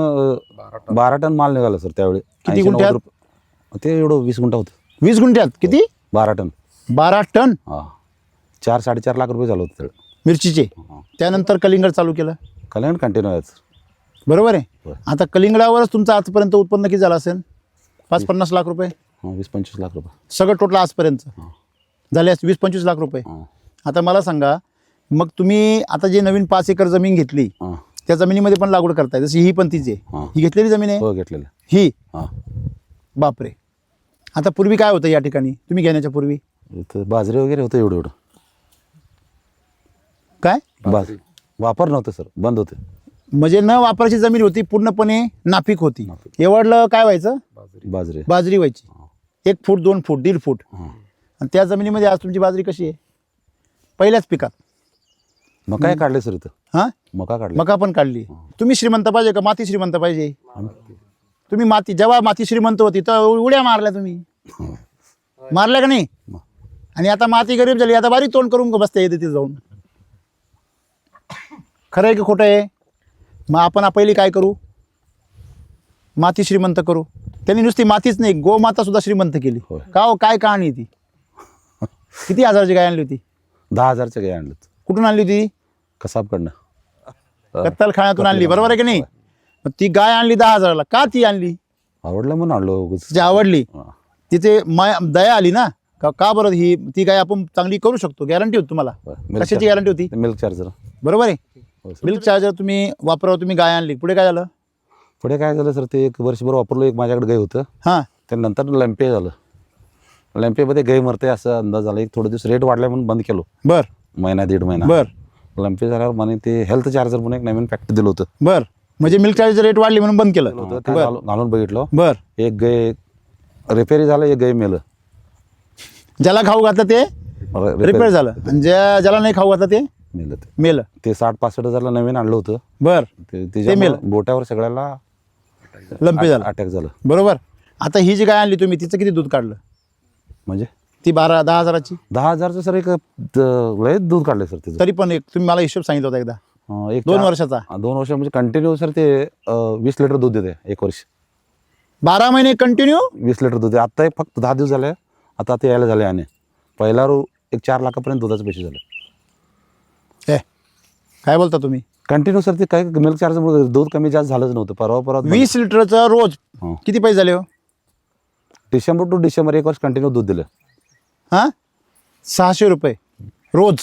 12 टन माल निघाला सर त्यावेळी. किती 80-90 गुंठ्यात? रुपये. ते एवढं 20 गुंठा होतं 20 गुंठ्यात किती 12 टन. 12 टन 4-4.5 लाख रुपये झालं होतं त्यावेळी. मिरचीचे. त्यानंतर कलिंगड चालू केलं कल्याण कंटिन्यू आहे सर. बरोबर आहे. होय. आता कलिंगडावरच तुमचं आजपर्यंत उत्पन्न किती झालं असेल 5-50 लाख रुपये 20-25 लाख रुपये सगळं टोटल आजपर्यंत झाले 20-25 लाख रुपये. आता मला सांगा मग तुम्ही आता जे नवीन 5 एकर जमीन घेतली त्या जमिनीमध्ये पण लागवड करताय जशी ही पण तीच आहे ही घेतलेली जमीन आहे हो घेतलेलं. ही बापरे. आता पूर्वी काय होतं या ठिकाणी तुम्ही घेण्याच्या पूर्वी इथं बाजरी वगैरे होतं एवढं काय वापर नव्हतं सर बंद होते. म्हणजे न वापरायची जमीन होती पूर्णपणे नापीक होती. एवढलं काय व्हायचं बाजरी व्हायची 1 फूट 2 फूट 1.5 फूट आणि त्या जमिनीमध्ये आज तुमची बाजरी कशी आहे पहिल्याच पिकात. मका काढले सर इथं. हां मका काढले. मका पण काढली. तुम्ही श्रीमंत पाहिजे का माती श्रीमंत पाहिजे तुम्ही माती जेव्हा माती श्रीमंत होती तर उड्या मारल्या तुम्ही मारल्या का नाही आणि आता माती गरीब झाली आता बारीक तोंड करून बसता येते तिथे जाऊन. खरं आहे की खोटं आहे. मग आपण पहिली काय करू माती श्रीमंत करू. त्यांनी नुसती मातीच नाही गोमाता सुद्धा श्रीमंत केली. का हो काय कहाणी ती किती हजाराची गाय आणली होती 10,000च्या गाय आणलं. कुठून आणली होती कसाबकडनं कत्तलखान्यातून आणली बरोबर आहे की नाही. मग ती गाय आणली 10,000ला का ती आणली आवडलं म्हणून आणलो. तिची आवडली तिथे दया आली ना का बरं ही ती गाय आपण चांगली करू शकतो गॅरंटी होती तुम्हाला कशाची गॅरंटी होती मिल्क चार्जर बरोबर आहे. मिल्क चार्जर तुम्ही वापरावं तुम्ही गाय आणली पुढे काय झालं पुढे काय झालं सर ते 1 वर्षभर वापरलो. एक माझ्याकडे गाय होतं हां त्यानंतर लंपे झालं. लंपेमध्ये गाय मरते असं अंदाज झाला. एक थोडे दिवस रेट वाढला म्हणून बंद केलो. बर 1-1.5 महिना बर लंपे झाल्यावर म्हणे ते हेल्थ चार्जर म्हणून एक नवीन पॅकेट दिलं होतं. बर म्हणजे मिल्क चार्जर रेट वाढली म्हणून बंद केलं. घालून बघितलं बर एक गाय रिपेअरी झालं एक गाय मेलं. ज्याला खाऊ घातलं ते रिपेअर झालं आणि ज्याला नाही खाऊ घातलं ते मेलं मेलं. ते 60-65 हजारला नवीन आणलं होतं बर ते मेलं. बोट्यावर सगळ्याला लंपी झालं. अटॅक झालं. बरोबर. आता ही जी गाय आणली तुम्ही तिचं किती दूध काढलं? म्हणजे ती 10 हजाराची. 10,000चं सर एक लय दूध काढले सर तिचं. तरी पण एक तुम्ही मला हिशोब सांगितलं होता एकदा एक 2 वर्षाचा. 2 वर्ष म्हणजे कंटिन्यू सर ते 20 लिटर दूध देते 1 वर्ष. 12 महिने कंटिन्यू. 20 लिटर दूध देते. आता एक फक्त 10 दिवस झाले आता ते यायला झाले आणि पहिला एक 4 लाखापर्यंत दुधाचे पैसे झाले. काय बोलता तुम्ही? कंटिन्यू सर ते काय मिल्क चार्ज दूध कमी जास्त झालंच नव्हतं. परवा 20 लिटरचं रोज हो. किती पैसे झाले हो? डिसेंबर टू डिसेंबर 1 वर्ष कंटिन्यू दूध दिलं. हां 600 रुपये रोज.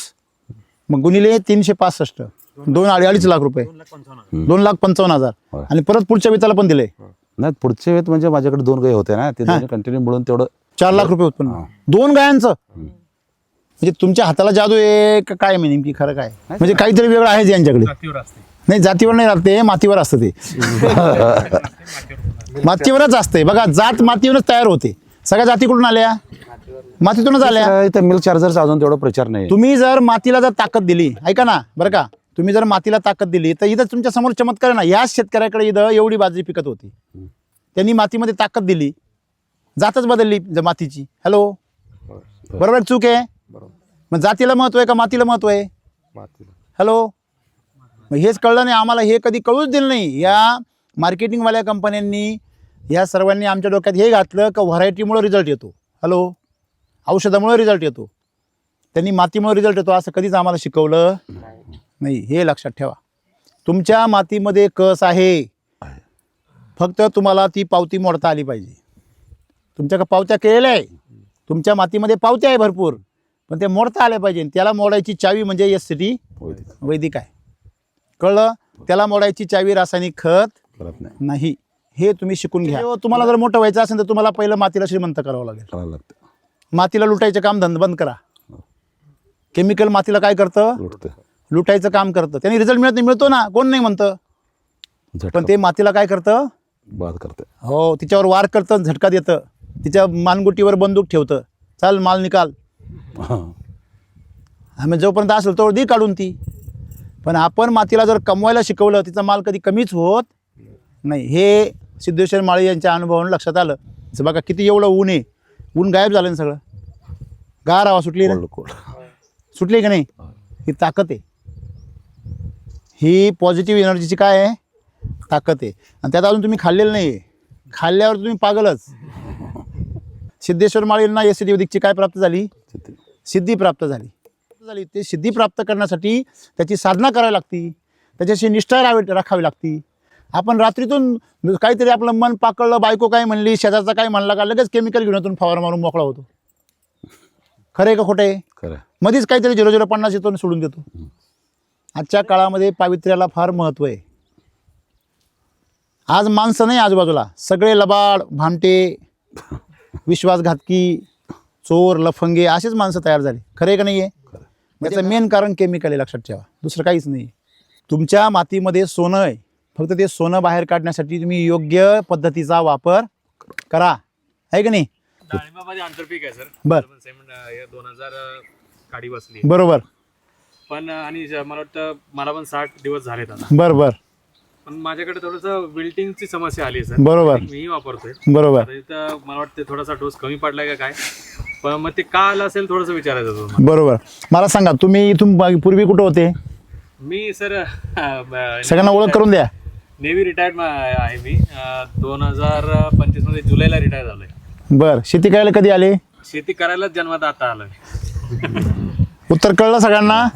मग गुणिले 365 2.5 लाख रुपये 2,55,000 होय. आणि परत पुढच्या वेताला पण दिले नाही पुढचे वेत म्हणजे माझ्याकडे 2 गाय होते ना ते दोन्ही कंटिन्यू मिळून तेवढं 4 लाख रुपये उत्पन्न 2 गायांचं. म्हणजे तुमच्या हाताला जादू आहे का काय? नेमकी खरं काय म्हणजे काहीतरी वेगळं आहेच यांच्याकडे. नाही जातीवर नाही राहत ते, मातीवर असतं ते. मातीवरच असते बघा. जात मातीवरच तयार होते. सगळ्या जाती कुठून आल्या? मातीतूनच आल्या. इथं मिल्क चार्जरचा अजून तेवढा प्रचार नाही. तुम्ही जर मातीला जर ताकद दिली, ऐका ना बरं का, तुम्ही जर मातीला ताकद दिली तर इथं तुमच्या समोर चमत्कार आहे ना. याच शेतकऱ्याकडे इथं एवढी बाजरी पिकत होती. त्यांनी मातीमध्ये ताकद दिली, जातच बदलली मातीची. हॅलो बरोबर चूक आहे? मग जातीला महत्व आहे का मातीला महत्व आहे? हॅलो मग हेच कळलं नाही आम्हाला. हे कधी कळूच दिलं नाही. या मार्केटिंगवाल्या कंपन्यांनी या सर्वांनी आमच्या डोक्यात हे घातलं का व्हरायटीमुळे रिझल्ट येतो. हॅलो औषधामुळे रिझल्ट येतो, त्यांनी मातीमुळे रिझल्ट येतो असं कधीच आम्हाला शिकवलं नाही. हे लक्षात ठेवा. तुमच्या मातीमध्ये कस आहे, फक्त तुम्हाला ती पावती मोडता आली पाहिजे. तुमच्याकडे पावत्या केलेल्या आहे, तुमच्या मातीमध्ये पावत्या आहे भरपूर, पण ते मोडता आल्या पाहिजे. त्याला मोडायची चावी म्हणजे SCT वैदिक आहे. कळलं? त्याला मोडायची चावी रासायनिक खत नाही. हे तुम्ही शिकून घ्या. तुम्हाला जर मोठं व्हायचं असेल तर तुम्हाला पहिलं मातीला श्रीमंत करावं लागेल. मातीला लुटायचं काम बंद करा. केमिकल मातीला काय करतं? लुटायचं काम करतं. त्यांनी रिझल्ट मिळत नाही. मिळतो ना, कोण नाही म्हणतं, पण ते मातीला काय करतं? बाद करते. हो तिच्यावर वार करतं, झटका देतं, तिच्या मानगुटीवर बंदूक ठेवतं, चाल माल निकाल. आम्ही जोपर्यंत असेल तोवर दी काढून ती. पण आपण मातीला जर कमवायला शिकवलं तिचा माल कधी कमीच होत नाही. हे सिद्धेश्वर माळी यांच्या अनुभवावरून लक्षात आलं. बघा किती एवढं ऊन आहे, ऊन गायब झालं ना सगळं. गार हवा सुटली ना, सुटली का नाही? ही ताकद आहे. ही पॉझिटिव्ह एनर्जीची काय आहे? ताकद आहे. आणि त्यात अजून तुम्ही खाल्लेलं नाही. खाल्ल्यावर तुम्ही पागलच. सिद्धेश्वर माळींना SCT वैदिकची काय प्राप्त झाली? सिद्धी प्राप्त झाली. ते सिद्धी प्राप्त करण्यासाठी त्याची साधना करावी लागती, त्याच्याशी निष्ठा राखावी लागती. आपण रात्रीतून काहीतरी आपलं मन पाकळलं, बायको काय म्हणली, शेजारचा काय म्हणला का लगेच केमिकल घेऊन येतो, फवारा मारून मोकळा होतो. खरं आहे का खोटं आहे? खरं. मध्येच काहीतरी 0050 येतो आणि सोडून देतो. आजच्या काळामध्ये पावित्र्याला फार महत्त्व आहे. आज माणसं नाही आजूबाजूला, सगळे लबाड, भामटे, विश्वासघातकी, चोर, लफंगे असेच माणसं तयार झाली. खरं आहे का नाही आहे? याचं मेन कारण केमिकल आहे, लक्षात ठेवा. दुसरं काहीच नाही. तुमच्या मातीमध्ये सोनं आहे, फक्त ते सोनं बाहेर काढण्यासाठी तुम्ही योग्य पद्धतीचा वापर करा. आहे का नाही? डाळिंबामध्ये आंतरपीक आहे सर. बर 2000 काडी बसली बरोबर. पण आणि मला वाटतं मला पण 60 दिवस झालेत आता. बर बर. पण माझ्याकडे थोडंसं विल्टिंगची समस्या आली आहे सर. बरोबर मीही वापरतोय. बरोबर. आता इथं मला वाटतं थोडासा डोस कमी पडलाय का काय, पण मग ते का आलं असेल थोडंसं विचारायचं होतं मला. बरोबर. मला सांगा तुम्ही इथून पूर्वी कुठं होते? मी सर सगळ्यांना ओळख करून द्या. नेव्ही रिटायर्ड आहे मी. 2025 मध्ये जुलैला रिटायर झालोय. बर. शेती करायला कधी आले? शेती करायलाच जन्मात आता आलोय. उत्तर कळलं सगळ्यांना?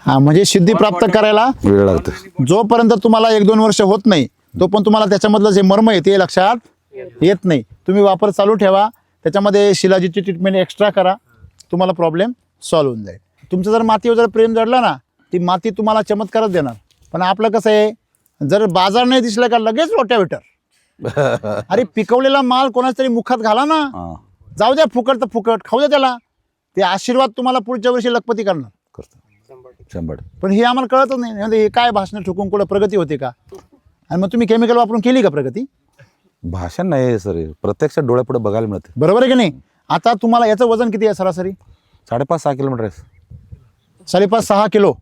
हा म्हणजे सिद्धी प्राप्त करायला वेळ लागतो. जोपर्यंत तुम्हाला 1-2 वर्ष होत नाही तोपर्यंत तुम्हाला त्याच्यामधलं जे मर्म आहे ते लक्षात येत नाही. तुम्ही वापर चालू ठेवा, त्याच्यामध्ये शिलाजीची ट्रीटमेंट एक्स्ट्रा करा, तुम्हाला प्रॉब्लेम सॉल्व्ह होऊन जाईल. तुमचं जर मातीवर जर प्रेम जडलं ना, ती माती तुम्हाला चमत्कारच देणार. पण आपलं कसं आहे, जर बाजार नाही दिसला का लगेच रोट्यावेटर. अरे पिकवलेला माल कोणाच तरी मुखात घाला ना, जाऊ द्या, फुकट तर फुकट खाऊ द्या त्याला. ते आशीर्वाद तुम्हाला पुढच्या वर्षी लखपती करणार. 100. पण हे आम्हाला कळतच नाही. म्हणजे हे काय भाषणं ठोकून कुठं प्रगती होते का? आणि मग तुम्ही केमिकल वापरून केली का प्रगती? भाषण नाही सर, प्रत्यक्षात डोळ्यापुढे बघायला मिळते. बरोबर आहे की नाही? आता तुम्हाला याचं वजन किती आहे सरासरी? 5.5-6 किलोमीटर आहे. 5.5-6 किलो.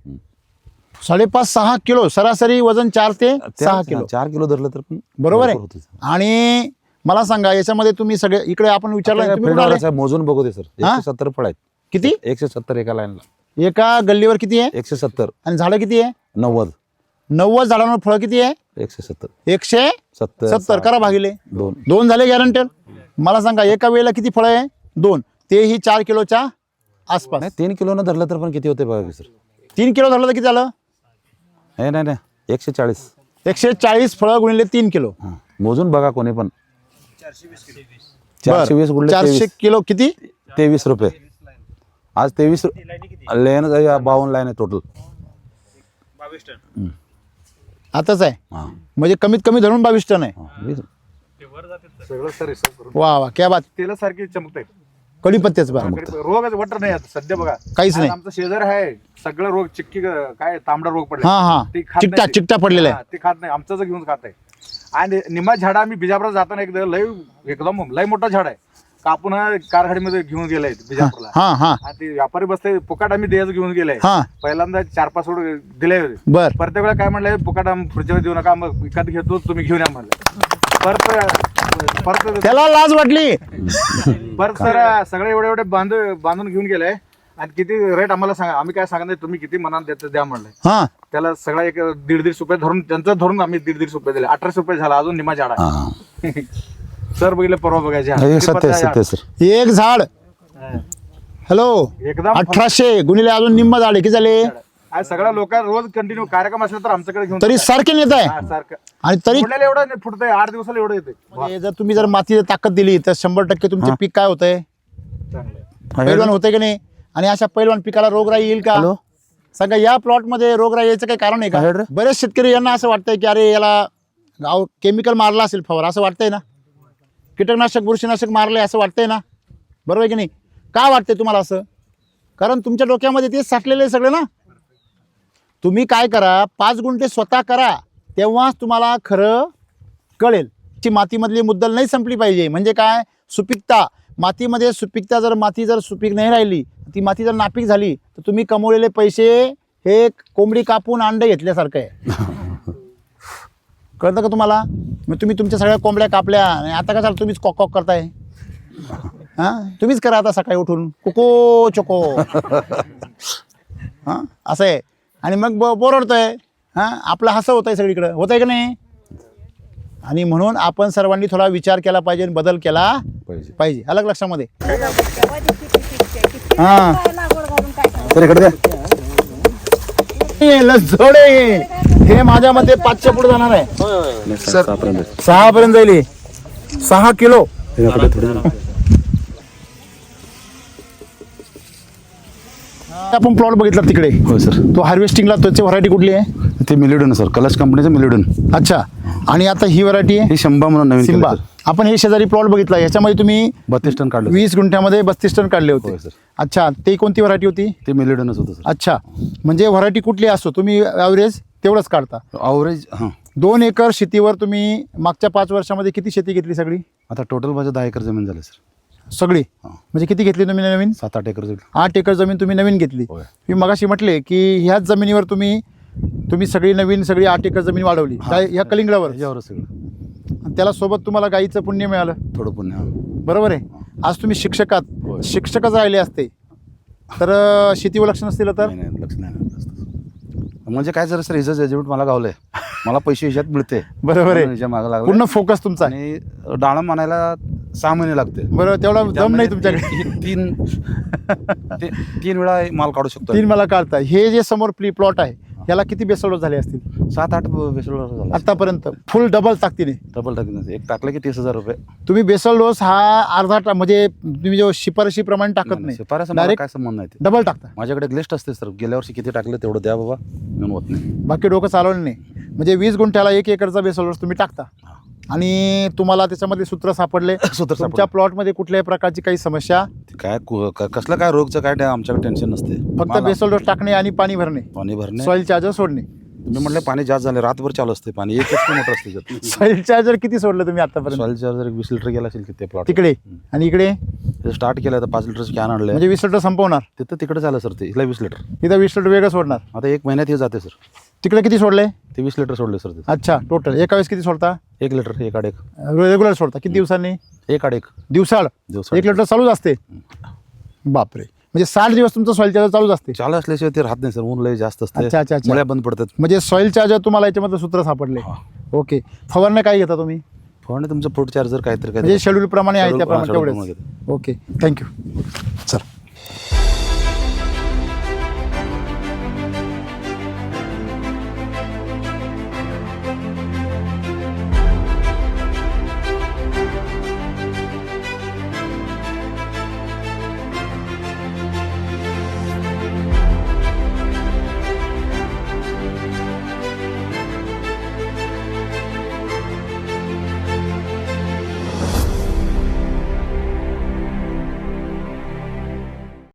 5.5-6 किलो सरासरी वजन 4 ते 6 किलो. 4 किलो धरलं तर पण बरोबर आहे. भरपूर होतं. आणि मला सांगा याच्यामध्ये तुम्ही सगळे इकडे आपण विचारलं आता तुम्ही field कुठं आले? वरच आहे, मोजून बघू दे सर. हा? 170 फळ आहेत. किती? 170 एका लाईनला. एका गल्लीवर किती आहे? 170. आणि झाडं किती आहे? 90. 90 झाडांवर फळं किती आहे? 170. 170 करा भागिले 2. 2 झाले गॅरंटेड. मला सांगा एका वेळेला किती फळं आहे? 2. तेही 4 किलोच्या आसपास. नाही 3 किलोनं धरलं तर पण किती होते बघा की सर. 3 किलो धरलं तर किती झालं? नाही 140. 140 फळं गुणिले 3 किलो. हा. मोजून बघा कोणी पण. 420 420 गुणिले 400 किलो किती? 23 रुपये. आज 23 लाईन 52 लाईन आहे टोटल. आताच आहे हा. म्हणजे कमीत कमी धरून 22 टन आहे. हा. 20. सगळं सर हिसाब करून वा वा क्या बात. तेला सारखी चमकताय. कढीपत्त्याचं बा रोग वटर नाही आता सध्या बघा. काहीच नाही. आज आमचं शेजार आहे सगळं रोग चिक्की काय तांबडा रोग पडला. हा हा ते खात चिकटा नाही. चिकटा पडलेला आहे. हा, ते खात नाही आमचं घेऊन खात आहे. आणि निम्मा झाड आम्ही बिजापूरला जाताना एकदम लय मोठा झाड आहे कापून कारखाडीमध्ये घेऊन गेलाय बिजापूरला. हा हा आणि ते व्यापारी बसते फुकाट आम्ही द्यायचं घेऊन गेलाय. हा पहिल्यांदा 4-5 सोड दिले होते. बर प्रत्येक वेळा काय म्हणलंय फुकाट पुढच्या वेळी देऊ नका मग विकत घेतो तुम्ही घेऊन या म्हणलं. परत त्याला लाज वाटली. सर सगळे एवढे बांधून घेऊन गेलाय. आणि किती रेट आम्हाला सांगा. आम्ही काय सांगत नाही तुम्ही किती मनात देत द्या म्हणलंय. हा त्याला सगळा एक 1.5 रुपये धरून त्यांचं धरून आम्ही 1.5 रुपये दिले. 18 रुपये झाला अजून निम्मा झाड आहे. हा. सर बघितलं परवा बघायचे हे सत्य सर. एक झाड हॅलो एकदम 1800 गुणिले अजून निम्म झाड किती झाले? आज सगळ्या लोक रोज कंटिन्यू कार्यक्रम असला तर आमच्याकडे घेऊन तरी सारखे नेत आहे. हा, सारखं आणि तरी फुटलेलं एवढं नाही फुटतंय 8 दिवसाला एवढं येते. म्हणजे जर तुम्ही जर मातीची ताकद दिली तर 100% तुमचे पीक काय होतंय? चांगलं पैलवान होतंय की नाही? आणि अशा पैलवान पिकाला रोगराई येईल का? हॅलो? सांगा या प्लॉट मध्ये रोगराई यायचं काही कारण आहे हेड का? रे. बरेच शेतकरी यांना असं वाटतंय की अरे याला केमिकल मारला असेल फवार असं वाटतंय ना, कीटकनाशक बुरशीनाशक मारले असं वाटतंय ना, बरोबर आहे की नाही? का वाटतंय तुम्हाला असं? कारण तुमच्या डोक्यामध्ये तेच साठलेलं आहे सगळं ना. तुम्ही काय करा 5 गुंठे स्वतः करा तेव्हाच तुम्हाला खरं कळेल. ची मातीमधली मुद्दल नाही संपली पाहिजे. म्हणजे काय? सुपीकता. मातीमध्ये सुपीकता जर माती जर सुपीक नाही राहिली ती माती जर नापीक झाली तर तुम्ही कमवलेले पैसे हे कोंबडी कापून अंडे घेतल्यासारखं आहे. कळतं का तुम्हाला? मग तुम्ही तुमच्या सगळ्या कोंबड्या कापल्या आणि आता काय झालं तुम्हीच कॉक कॉक करताय. हां तुम्हीच करा आता सकाळी उठून कोको चोको. हां असं आहे. आणि मग बोरडतोय. हां आपलं हसं होत आहे सगळीकडं. होत आहे का नाही? आणि म्हणून आपण सर्वांनी थोडा विचार केला पाहिजे आणि बदल केला पाहिजे. अलग लक्षामध्ये हां तर इकडे द्या. जोडे हे माझ्या मते 500 पुढे जाणार आहे. 6 पर्यंत जाईल. 6 किलो. आपण प्लॉट बघितला तिकडे. हो सर. तो हार्वेस्टिंगला त्याची व्हरायटी कुठली आहे? ते मिलिडन सर. कलश कंपनीचं मिलिडन. अच्छा. आणि आता ही व्हरायटी आहे हे शंभा म्हणून नवीन केलं सिम्बा. सर. आपण हे शेजारी प्लॉट बघितला याच्यामध्ये तुम्ही 32 टन काढलं 20 गुंठ्यामध्ये 32 टन काढले होते. होय सर. अच्छा. ते कोणती व्हरायटी होती? ते मिलिडनच होतं सर. अच्छा. म्हणजे व्हरायटी कुठली असो तुम्ही ॲव्हरेज तेवढंच काढता. अवरेज. हां 2 एकर शेतीवर तुम्ही मागच्या 5 वर्षामध्ये किती शेती घेतली सगळी? आता टोटल माझं 10 एकर जमीन झाली सर. सगळी हां. म्हणजे किती घेतली तुम्ही नवीन? 7-8 एकर जमीन. 8 एकर जमीन तुम्ही नवीन घेतली. होय. मी मगाशी म्हटले की ह्याच जमिनीवर तुम्ही सगळी नवीन सगळी 8 एकर जमीन वाढवली काय ह्या कलिंगडावर. ह्याच्यावरच सगळं. आणि त्याला सोबत तुम्हाला गाईचं पुण्य मिळालं. थोडं पुण्य. हां. बरोबर आहे. आज तुम्ही शिक्षकात होय. शिक्षकच राहिले असते तर शेतीवर लक्ष नसतील तर नाही लक्ष नाही जास्त. म्हणजे काय जर सर हिचं जजमेंट मला गावलंय. मला पैसे ह्याच्यात मिळते. बरोबर आहे. ह्याच्या मागं लागलं. पूर्ण फोकस तुमचा आहे. आणि डाळम आणायला 6 महिने लागते. बरोबर तेवढा दम नाही तुमच्याकडे. 3 वेळा माल काढू शकतो. 3 मला काढता. हे जे समोर प्लॉट आहे याला किती बेसल झाले असतील? 7-8 बेसल झाला आतापर्यंत फुल डबल ताकदीने. डबल टाकून एक टाकलं की 30,000 रुपये. तुम्ही बेसल डोस हा अर्धा म्हणजे तुम्ही जो शिफारशीप्रमाणे टाकत नाही शिफारस मला डायरेक्ट काय संबंध नाही ते. डबल टाकता. माझ्याकडे एक लिस्ट असते सर. गेल्या वर्षी किती टाकलं तेवढं द्या बाबा. म्हणून होत नाही. बाकी डोकं चालवलं नाही. म्हणजे 20 गुंठ्याला 1 एकरचा बेसल डोस तुम्ही टाकता. आणि तुम्हाला त्याच्यामध्ये सूत्र सापडले. तुमच्या प्लॉटमध्ये कुठल्याही प्रकारची काही समस्या काय कसलं काय रोगचं काय आमच्याकडे टेन्शन नसते. फक्त बेसल डोस टाकणे आणि पाणी भरणे पाणी भरणे सॉइल चार्जर सोडणे तुम्ही म्हटलं पाणी जास्त झाले, रातभर चालू असते पाणी, एक HP मोटर असते त्यात. सॉईल चार्जर किती सोडलं तुम्ही आतापर्यंत? सॉईल चार्जर 20 लिटर गेला असेल किती प्लॉट तिकडे आणि इकडे स्टार्ट केलं तर 5 लिटरचं कॅन आणलं म्हणजे 20 लिटर संपवणार, तिथं तिकडे झालं सर, ते इथला 20 लिटर. इथं 20 लिटर वेगळं सोडणार. आता 1 महिन्यात हे जाते सर. तिकडे किती सोडले? ते 20 लिटर सोडले सर. ते अच्छा, टोटल एका वेळेस किती सोडता? 1 लिटर एक आड एक रेग्युलर सोडता किती दिवसांनी? एक आड एक दिवसाळ दिवसाळ. 1 लिटर चालूच असते? बापरे, म्हणजे 60 दिवस तुमचं सॉईल चार्जर चालूच असते? चालू असल्याशिवाय ते राहत नाही सर, ऊन लय जास्त असते, अच्छा अच्छा अच्छा, मुळ्या बंद पडतात. म्हणजे सॉईल चार्जर तुम्हाला याच्यामधलं सूत्र सापडले. ओके, फवारण्या काय घेता तुम्ही? फवारणी तुमचं फ्रूट चार्जर काहीतरी म्हणजे शेड्यूल प्रमाणे आहे Schedule- त्याप्रमाणे schedule तेवढेच. प्रमाणे ओके, थँक्यू सर.